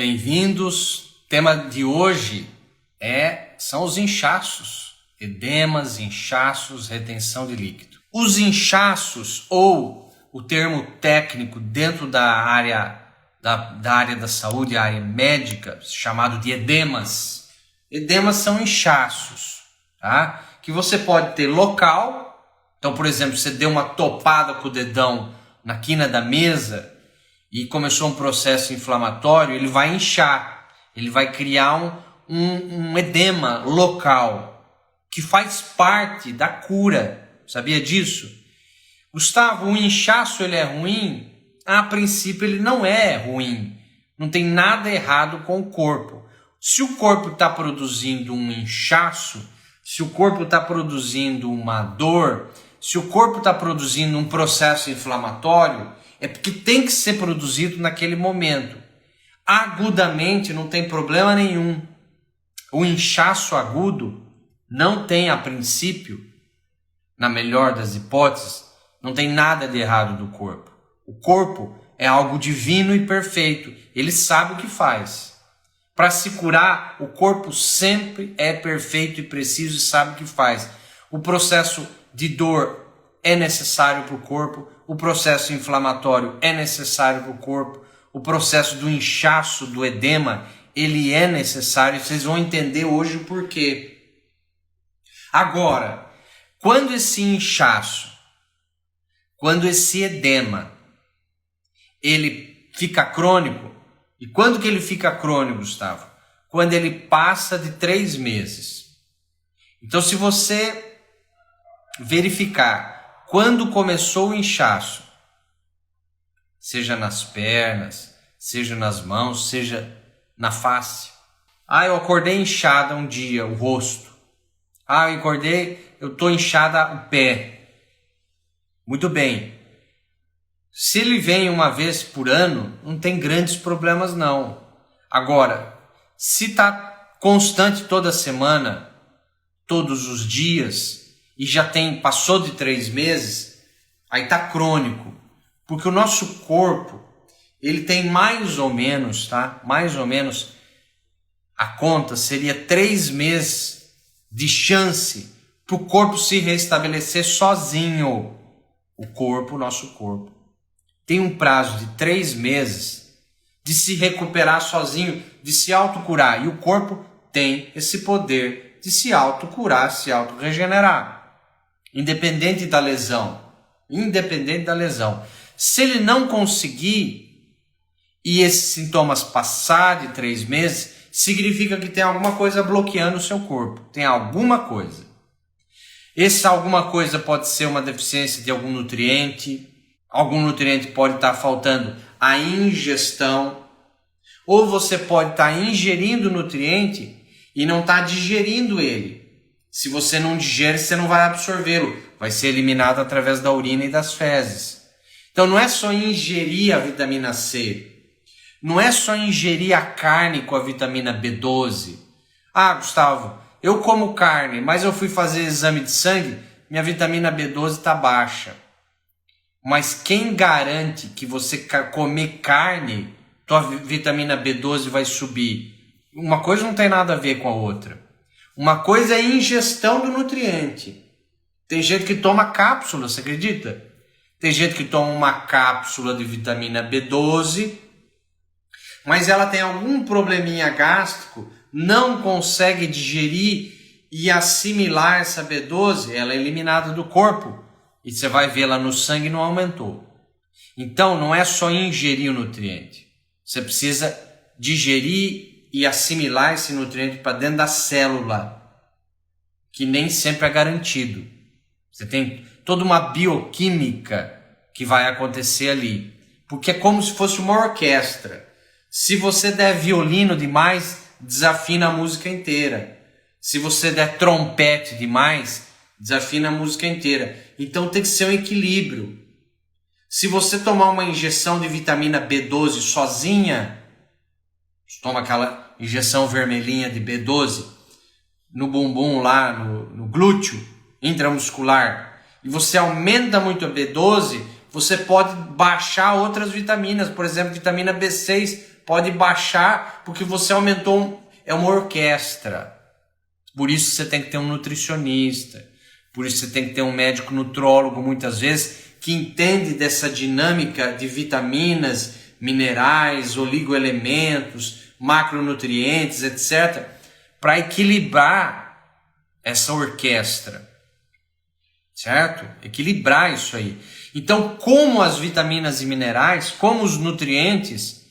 Bem-vindos. O tema de hoje são os inchaços, edemas, inchaços, retenção de líquido. Os inchaços, ou o termo técnico dentro da área da saúde, a área médica, chamado de edemas. Edemas são inchaços, tá? Que você pode ter local. Então, por exemplo, você deu uma topada com o dedão na quina da mesa e começou um processo inflamatório, ele vai inchar, ele vai criar um edema local, que faz parte da cura. Sabia disso? Gustavo, o inchaço ele é ruim? A princípio ele não é ruim, não tem nada errado com o corpo. Se o corpo está produzindo um inchaço, se o corpo está produzindo uma dor, se o corpo está produzindo um processo inflamatório, é porque tem que ser produzido naquele momento. Agudamente não tem problema nenhum. O inchaço agudo não tem, a princípio, na melhor das hipóteses, não tem nada de errado do corpo. O corpo é algo divino e perfeito. Ele sabe o que faz. Para se curar, o corpo sempre é perfeito e preciso e sabe o que faz. O processo de dor é necessário para o corpo, o processo inflamatório é necessário para o corpo, o processo do inchaço, do edema, ele é necessário. Vocês vão entender hoje o porquê. Agora, quando esse inchaço, quando esse edema, ele fica crônico, e quando que ele fica crônico, Gustavo? Quando ele passa de 3 meses. Então, se você verificar quando começou o inchaço, seja nas pernas, seja nas mãos, seja na face. Eu acordei inchada um dia, o rosto. Eu estou inchada o pé. Muito bem. Se ele vem uma vez por ano, não tem grandes problemas não. Agora, se está constante toda semana, todos os dias, e já passou de 3 meses, aí está crônico. Porque o nosso corpo, ele tem mais ou menos, a conta seria 3 meses de chance para o corpo se restabelecer sozinho. O nosso corpo, tem um prazo de 3 meses de se recuperar sozinho, de se autocurar. E o corpo tem esse poder de se autocurar, se autorregenerar. Independente da lesão. Se ele não conseguir e esses sintomas passar de 3 meses, significa que tem alguma coisa bloqueando o seu corpo. Tem alguma coisa. Essa alguma coisa pode ser uma deficiência de algum nutriente. Algum nutriente pode estar faltando a ingestão. Ou você pode estar ingerindo nutriente e não estar digerindo ele. Se você não digere, você não vai absorvê-lo. Vai ser eliminado através da urina e das fezes. Então não é só ingerir a vitamina C. Não é só ingerir a carne com a vitamina B12. Gustavo, eu como carne, mas eu fui fazer exame de sangue, minha vitamina B12 está baixa. Mas quem garante que você comer carne, tua vitamina B12 vai subir? Uma coisa não tem nada a ver com a outra. Uma coisa é a ingestão do nutriente. Tem gente que toma cápsula, você acredita? Tem gente que toma uma cápsula de vitamina B12, mas ela tem algum probleminha gástrico, não consegue digerir e assimilar essa B12, ela é eliminada do corpo. E você vai ver lá no sangue, não aumentou. Então não é só ingerir o nutriente. Você precisa digerir e assimilar esse nutriente para dentro da célula, que nem sempre é garantido. Você tem toda uma bioquímica que vai acontecer ali, porque é como se fosse uma orquestra. Se você der violino demais, desafina a música inteira. Se você der trompete demais, desafina a música inteira. Então tem que ser um equilíbrio. Se você tomar uma injeção de vitamina B12 sozinha, toma aquela injeção vermelhinha de B12 no bumbum lá, no glúteo intramuscular, e você aumenta muito a B12, você pode baixar outras vitaminas, por exemplo, vitamina B6 pode baixar porque você aumentou, é uma orquestra. Por isso você tem que ter um nutricionista, por isso você tem que ter um médico nutrólogo muitas vezes que entende dessa dinâmica de vitaminas, minerais, oligoelementos, macronutrientes, etc., para equilibrar essa orquestra, certo? Equilibrar isso aí. Então, como as vitaminas e minerais, como os nutrientes,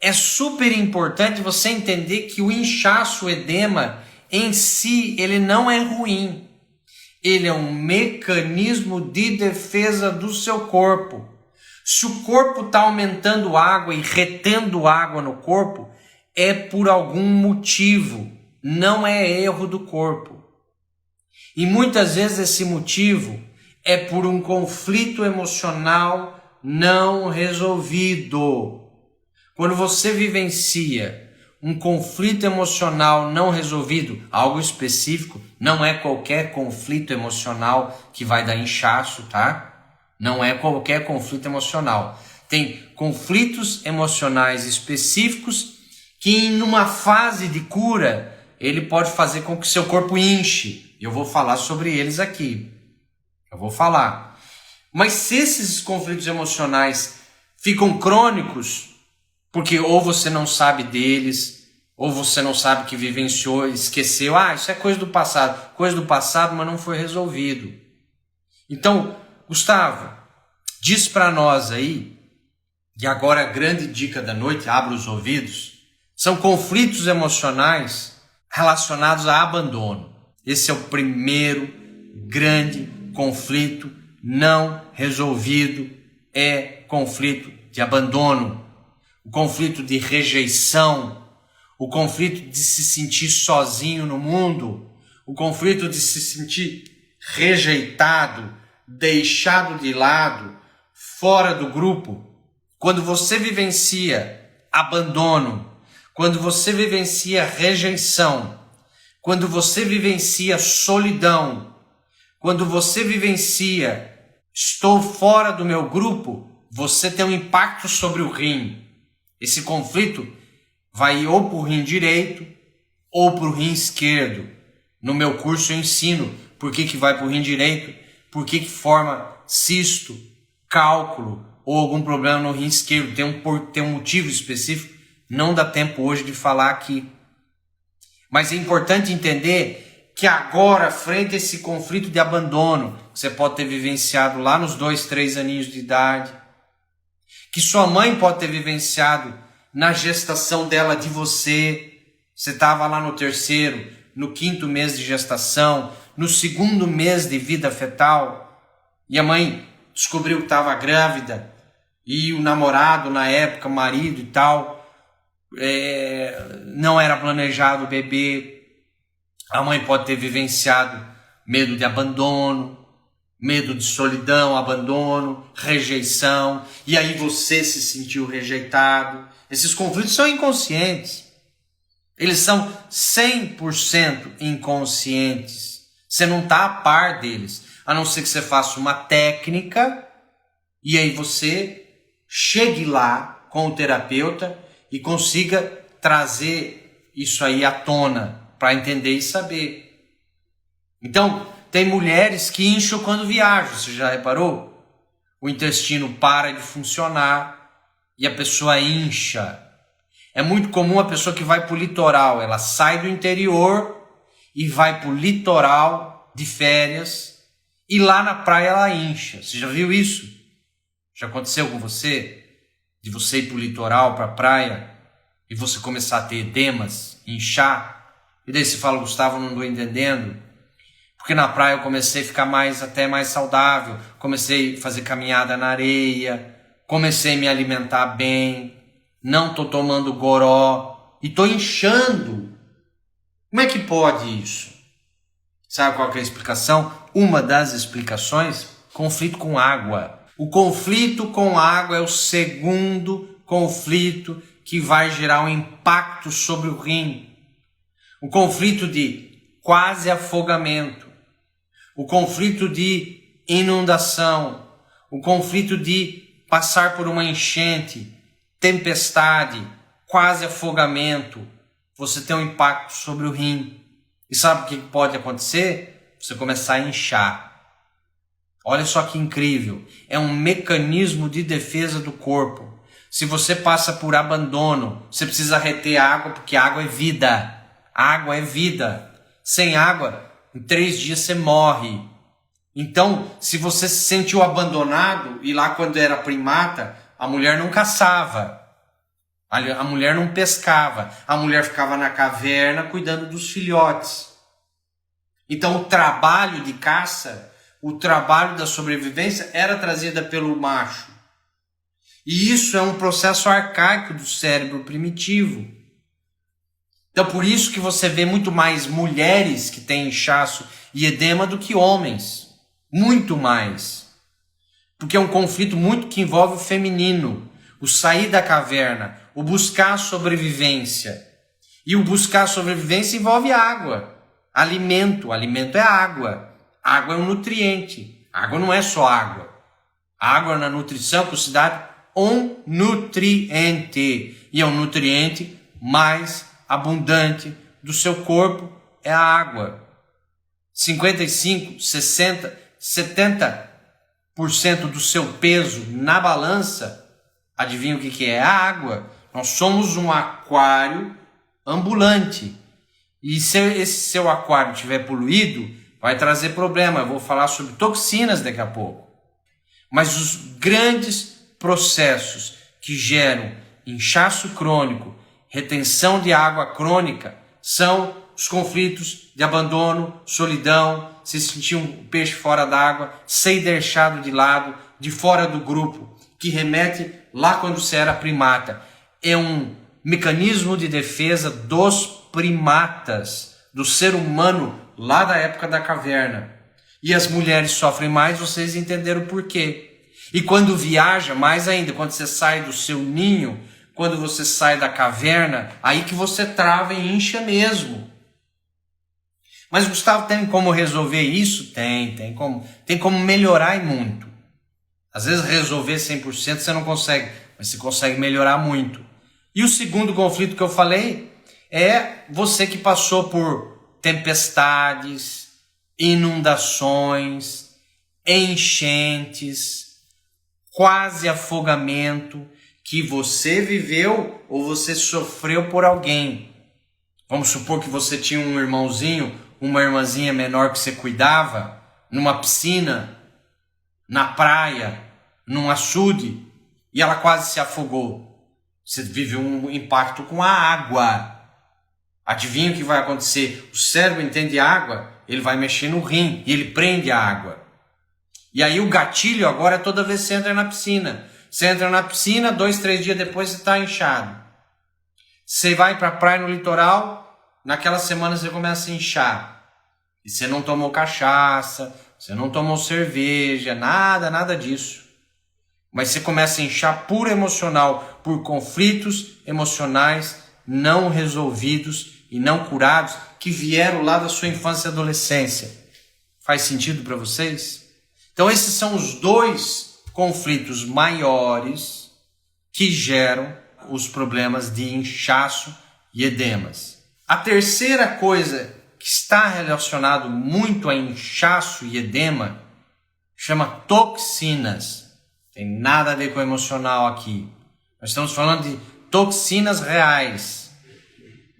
é super importante você entender que o inchaço, o edema, em si, ele não é ruim. Ele é um mecanismo de defesa do seu corpo. Se o corpo está aumentando água e retendo água no corpo, é por algum motivo, não é erro do corpo. E muitas vezes esse motivo é por um conflito emocional não resolvido. Quando você vivencia um conflito emocional não resolvido, algo específico, não é qualquer conflito emocional que vai dar inchaço, tá? Não é qualquer conflito emocional. Tem conflitos emocionais específicos que em uma fase de cura, ele pode fazer com que seu corpo inche. Eu vou falar sobre eles aqui. Eu vou falar. Mas se esses conflitos emocionais ficam crônicos, porque ou você não sabe deles, ou você não sabe que vivenciou, esqueceu. Isso é coisa do passado. Coisa do passado, mas não foi resolvido. Então, Gustavo, diz para nós aí, e agora a grande dica da noite, abra os ouvidos, são conflitos emocionais relacionados a abandono. Esse é o primeiro grande conflito não resolvido, é conflito de abandono. O conflito de rejeição, o conflito de se sentir sozinho no mundo, o conflito de se sentir rejeitado, deixado de lado, fora do grupo. Quando você vivencia abandono, quando você vivencia rejeição, quando você vivencia solidão, quando você vivencia estou fora do meu grupo, você tem um impacto sobre o rim. Esse conflito vai ou para o rim direito ou para o rim esquerdo. No meu curso eu ensino por que vai para o rim direito, por que forma cisto, cálculo ou algum problema no rim esquerdo. Tem um motivo específico, não dá tempo hoje de falar aqui. Mas é importante entender que agora, frente a esse conflito de abandono, que você pode ter vivenciado lá nos 2, 3 aninhos de idade, que sua mãe pode ter vivenciado na gestação dela de você. Você estava lá no 3º, no 5º mês de gestação, no 2º mês de vida fetal, e a mãe descobriu que estava grávida, e o namorado na época, o marido e tal, não era planejado o bebê. A mãe pode ter vivenciado medo de abandono, medo de solidão, abandono, rejeição, e aí você se sentiu rejeitado. Esses conflitos são inconscientes. Eles são 100% inconscientes. Você não está a par deles, a não ser que você faça uma técnica e aí você chegue lá com o terapeuta e consiga trazer isso aí à tona para entender e saber. Então, tem mulheres que incham quando viajam, você já reparou? O intestino para de funcionar e a pessoa incha. É muito comum a pessoa que vai para o litoral, ela sai do interior e vai para o litoral de férias e lá na praia ela incha. Você já viu isso? Já aconteceu com você? De você ir para o litoral, para a praia e você começar a ter edemas, inchar? E daí você fala, Gustavo, não estou entendendo. Porque na praia eu comecei a ficar até mais saudável, comecei a fazer caminhada na areia, comecei a me alimentar bem, não estou tomando goró e estou inchando. Como é que pode isso? Sabe qual que é a explicação? Uma das explicações, conflito com água. O conflito com água é o segundo conflito que vai gerar um impacto sobre o rim. O conflito de quase afogamento, o conflito de inundação, o conflito de passar por uma enchente, tempestade, quase afogamento, você tem um impacto sobre o rim. E sabe o que pode acontecer? Você começar a inchar. Olha só que incrível. É um mecanismo de defesa do corpo. Se você passa por abandono, você precisa reter água, porque água é vida. Água é vida. Sem água, em 3 dias você morre. Então, se você se sentiu abandonado, e lá quando era primata, a mulher não caçava, a mulher não pescava, a mulher ficava na caverna cuidando dos filhotes. Então o trabalho de caça, o trabalho da sobrevivência era trazida pelo macho. E isso é um processo arcaico do cérebro primitivo. Então por isso que você vê muito mais mulheres que têm inchaço e edema do que homens. Muito mais. Porque é um conflito muito que envolve o feminino. O sair da caverna, o buscar a sobrevivência. E o buscar a sobrevivência envolve água. Alimento. Alimento é água. Água é um nutriente. Água não é só água. Água na nutrição é considerada um nutriente. E é um nutriente mais abundante do seu corpo é a água. 55, 60, 70% do seu peso na balança, adivinha o que é? A água. Nós somos um aquário ambulante. E se esse seu aquário estiver poluído, vai trazer problema. Eu vou falar sobre toxinas daqui a pouco. Mas os grandes processos que geram inchaço crônico, retenção de água crônica, são os conflitos de abandono, solidão, se sentir um peixe fora d'água, ser deixado de lado, de fora do grupo, que remete lá quando você era primata. É um mecanismo de defesa dos primatas, do ser humano lá da época da caverna. E as mulheres sofrem mais, vocês entenderam por quê. E quando viaja, mais ainda, quando você sai do seu ninho, quando você sai da caverna, aí que você trava e incha mesmo. Mas Gustavo, tem como resolver isso? Tem como melhorar e muito. Às vezes resolver 100% você não consegue, mas você consegue melhorar muito. E o segundo conflito que eu falei é você que passou por tempestades, inundações, enchentes, quase afogamento, que você viveu ou você sofreu por alguém. Vamos supor que você tinha um irmãozinho, uma irmãzinha menor que você cuidava, numa piscina, na praia, num açude, e ela quase se afogou. Você vive um impacto com a água. Adivinha o que vai acontecer? O cérebro entende água, ele vai mexer no rim e ele prende a água. E aí o gatilho agora é toda vez que você entra na piscina. Você entra na piscina, 2, 3 dias depois você está inchado. Você vai para a praia no litoral, naquela semana você começa a inchar. E você não tomou cachaça, você não tomou cerveja, nada disso. Mas você começa a inchar por emocional, por conflitos emocionais não resolvidos e não curados que vieram lá da sua infância e adolescência. Faz sentido para vocês? Então esses são os 2 conflitos maiores que geram os problemas de inchaço e edemas. A terceira coisa que está relacionado muito a inchaço e edema chama toxinas. Tem nada a ver com o emocional aqui. Nós estamos falando de toxinas reais.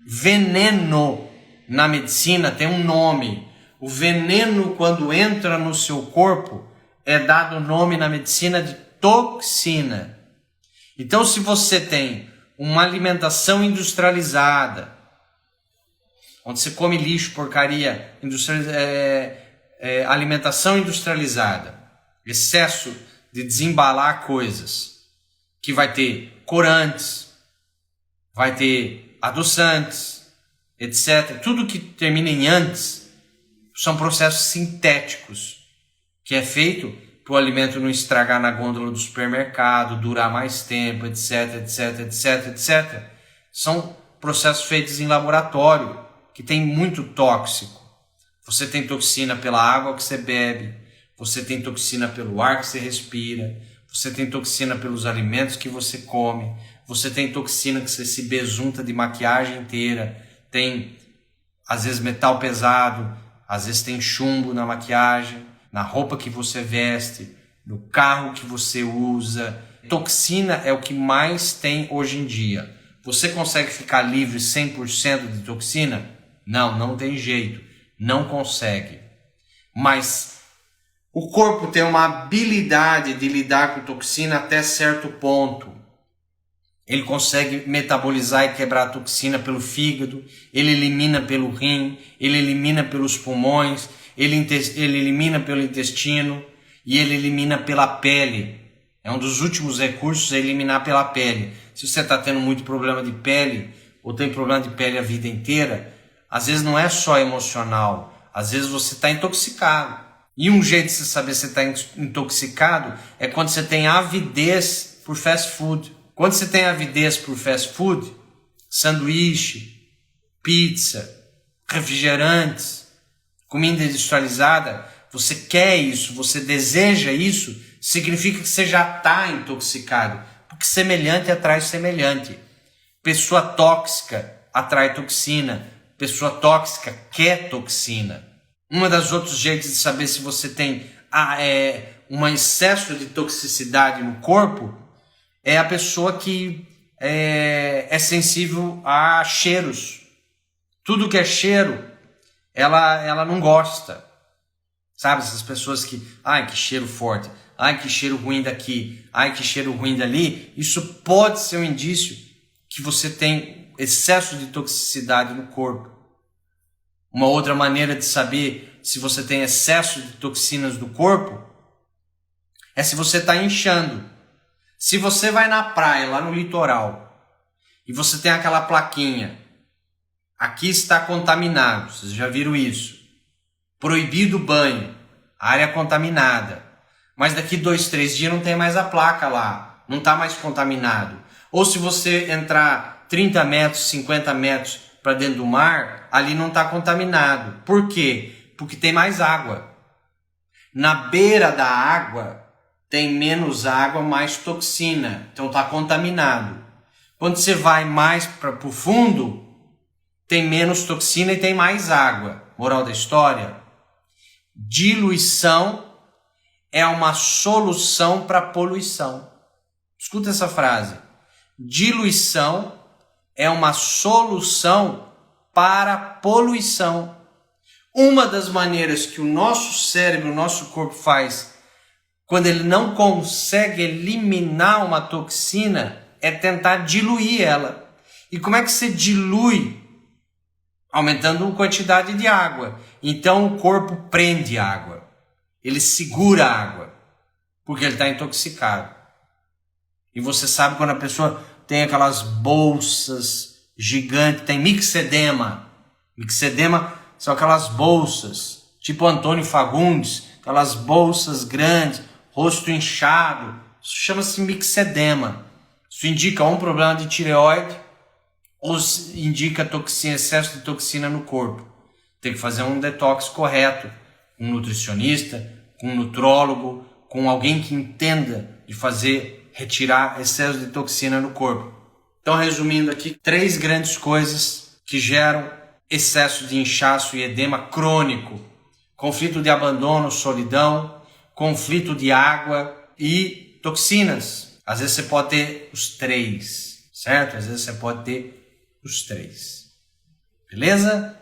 Veneno na medicina tem um nome. O veneno, quando entra no seu corpo, é dado o nome na medicina de toxina. Então, se você tem uma alimentação industrializada, onde você come lixo, porcaria, alimentação industrializada, excesso de desembalar coisas, que vai ter corantes, vai ter adoçantes, etc. Tudo que termina em antes são processos sintéticos, que é feito para o alimento não estragar na gôndola do supermercado, durar mais tempo, etc. São processos feitos em laboratório, que tem muito tóxico. Você tem toxina pela água que você bebe, você tem toxina pelo ar que você respira, você tem toxina pelos alimentos que você come, Você tem toxina que você se besunta de maquiagem inteira, tem às vezes metal pesado, às vezes tem chumbo na maquiagem, na roupa que você veste, no carro que você usa. Toxina é o que mais tem hoje em dia. Você consegue ficar livre 100% de toxina? Não, não tem jeito. Não consegue. Mas o corpo tem uma habilidade de lidar com toxina até certo ponto. Ele consegue metabolizar e quebrar a toxina pelo fígado, ele elimina pelo rim, ele elimina pelos pulmões, ele elimina pelo intestino e ele elimina pela pele. É um dos últimos recursos, é eliminar pela pele. Se você está tendo muito problema de pele, ou tem problema de pele a vida inteira, às vezes não é só emocional, às vezes você está intoxicado. E um jeito de você saber se está intoxicado é quando você tem avidez por fast food. Quando você tem avidez por fast food, sanduíche, pizza, refrigerantes, comida industrializada, você quer isso, você deseja isso, significa que você já está intoxicado. Porque semelhante atrai semelhante. Pessoa tóxica atrai toxina. Pessoa tóxica quer toxina. Uma das outros jeitos de saber se você tem um excesso de toxicidade no corpo é a pessoa que é sensível a cheiros. Tudo que é cheiro, ela não gosta. Sabe, essas pessoas que, ai, que cheiro forte, ai, que cheiro ruim daqui, ai, que cheiro ruim dali, isso pode ser um indício que você tem excesso de toxicidade no corpo. Uma outra maneira de saber se você tem excesso de toxinas no corpo é se você está inchando. Se você vai na praia, lá no litoral, e você tem aquela plaquinha, aqui está contaminado, vocês já viram isso. Proibido banho, área contaminada. Mas daqui 2, 3 dias não tem mais a placa lá, não está mais contaminado. Ou se você entrar 30 metros, 50 metros para dentro do mar, ali não está contaminado. Por quê? Porque tem mais água. Na beira da água tem menos água, mais toxina, então está contaminado. Quando você vai mais para o fundo, tem menos toxina e tem mais água. Moral da história: diluição é uma solução para poluição. Escuta essa frase. Diluição é uma solução para poluição. Uma das maneiras que o nosso cérebro, o nosso corpo faz quando ele não consegue eliminar uma toxina é tentar diluir ela. E como é que você dilui? Aumentando a quantidade de água. Então o corpo prende água. Ele segura a água. Porque ele está intoxicado. E você sabe quando a pessoa tem aquelas bolsas gigantes, tem mixedema. Mixedema são aquelas bolsas, tipo Antônio Fagundes, aquelas bolsas grandes, rosto inchado. Isso chama-se mixedema. Isso indica um problema de tireoide ou indica toxina, excesso de toxina no corpo. Tem que fazer um detox correto, com um nutricionista, com um nutrólogo, com alguém que entenda de retirar excesso de toxina no corpo. Então, resumindo aqui, 3 grandes coisas que geram excesso de inchaço e edema crônico: conflito de abandono, solidão, conflito de água e toxinas. Às vezes você pode ter os 3, certo? Às vezes você pode ter os 3. Beleza?